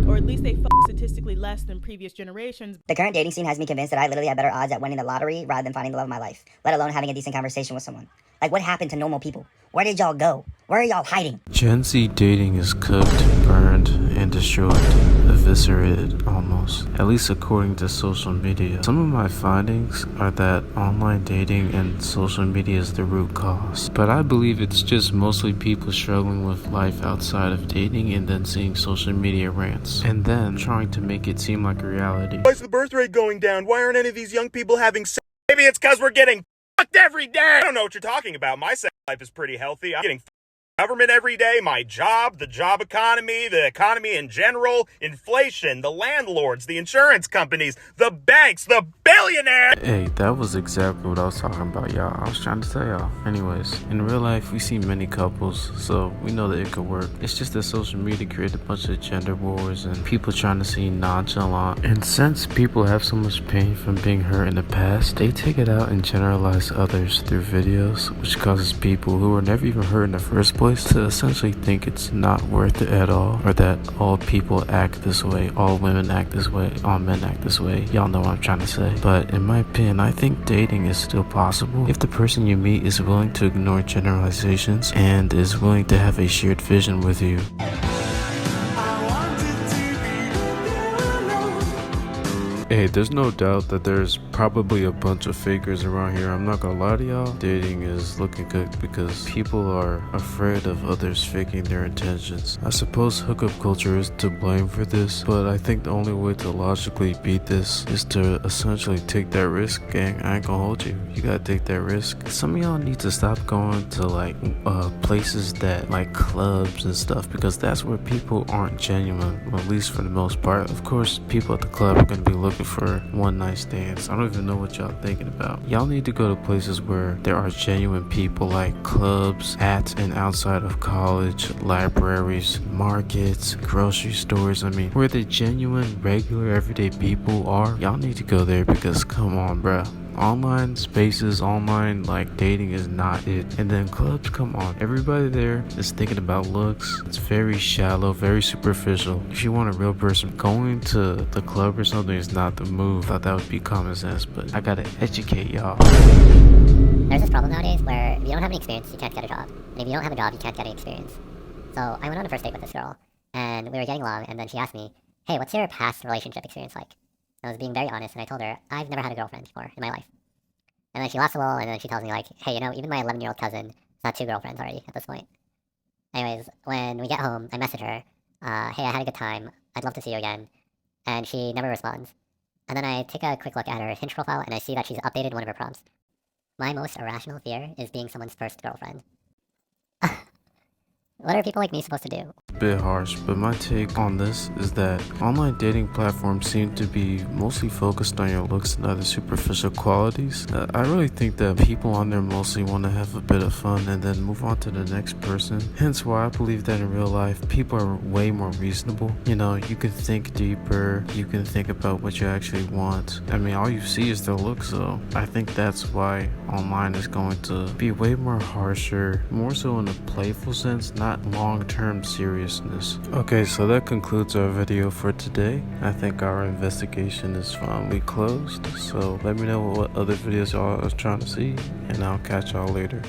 or at least they fuck statistically less than previous generations. The current dating scene has me convinced that I literally have better odds at winning the lottery rather than finding the love of my life, let alone having a decent conversation with someone. Like, what happened to normal people? Where did y'all go? Where are y'all hiding? Gen Z dating is cooked, burned, and destroyed. Eviscerated, almost. At least according to social media. Some of my findings are that online dating and social media is the root cause. But I believe it's just mostly people struggling with life outside of dating and then seeing social media rants. And then trying to make it seem like a reality. Why is the birth rate going down? Why aren't any of these young people having sex? Maybe it's because we're getting fucked every day. I don't know what you're talking about. My sex life is pretty healthy. I'm getting government every day, my job, the job economy, the economy in general, inflation, the landlords, the insurance companies, the banks, the billionaires. Hey, that was exactly what I was talking about, y'all. I was trying to tell y'all. Anyways, in real life, we see many couples, so we know that it could work. It's just that social media created a bunch of gender wars and people trying to seem nonchalant. And since people have so much pain from being hurt in the past, they take it out and generalize others through videos, which causes people who were never even hurt in the first place to essentially think it's not worth it at all, or that all people act this way, all women act this way, all men act this way. Y'all know what I'm trying to say. But in my opinion, I think dating is still possible if the person you meet is willing to ignore generalizations and is willing to have a shared vision with you. Hey, there's no doubt that there's probably a bunch of fakers around here. I'm not gonna lie to y'all. Dating is looking good because people are afraid of others faking their intentions. I suppose hookup culture is to blame for this, but I think the only way to logically beat this is to essentially take that risk, gang. I ain't gonna hold you. You gotta take that risk. Some of y'all need to stop going to places that like clubs and stuff, because that's where people aren't genuine, at least for the most part. Of course, people at the club are gonna be looking for one night stands. I don't even know what y'all thinking about. Y'all need to go to places where there are genuine people, like clubs at and outside of college, libraries, markets, grocery stores. I mean, where the genuine, regular, everyday people are. Y'all need to go there, because come on, bruh. Online spaces, online dating is not it. And then clubs, come on, everybody there is thinking about looks. It's very shallow, very superficial. If you want a real person, going to the club or something is not the move. I thought that would be common sense, but I gotta educate y'all. There's this problem nowadays where if you don't have any experience, you can't get a job. And if you don't have a job, you can't get any experience. So I went on a first date with this girl, and we were getting along, and then she asked me, hey, what's your past relationship experience like? I was being very honest, and I told her, I've never had a girlfriend before in my life. And then she laughs a little, and then she tells me, hey, even my 11-year-old cousin has had 2 girlfriends already at this point. Anyways, when we get home, I message her, hey, I had a good time, I'd love to see you again. And she never responds. And then I take a quick look at her Hinge profile, and I see that she's updated one of her prompts. My most irrational fear is being someone's first girlfriend. What are people like me supposed to do? Bit harsh, but my take on this is that online dating platforms seem to be mostly focused on your looks and other superficial qualities. I really think that people on there mostly want to have a bit of fun and then move on to the next person. Hence why I believe that in real life, people are way more reasonable. You know, you can think deeper, you can think about what you actually want. I mean, all you see is their looks, so I think that's why online is going to be way more harsher, more so in a playful sense, not long-term seriousness. Okay, so that concludes our video for today. I think our investigation is finally closed, so let me know what other videos y'all are trying to see, and I'll catch y'all later.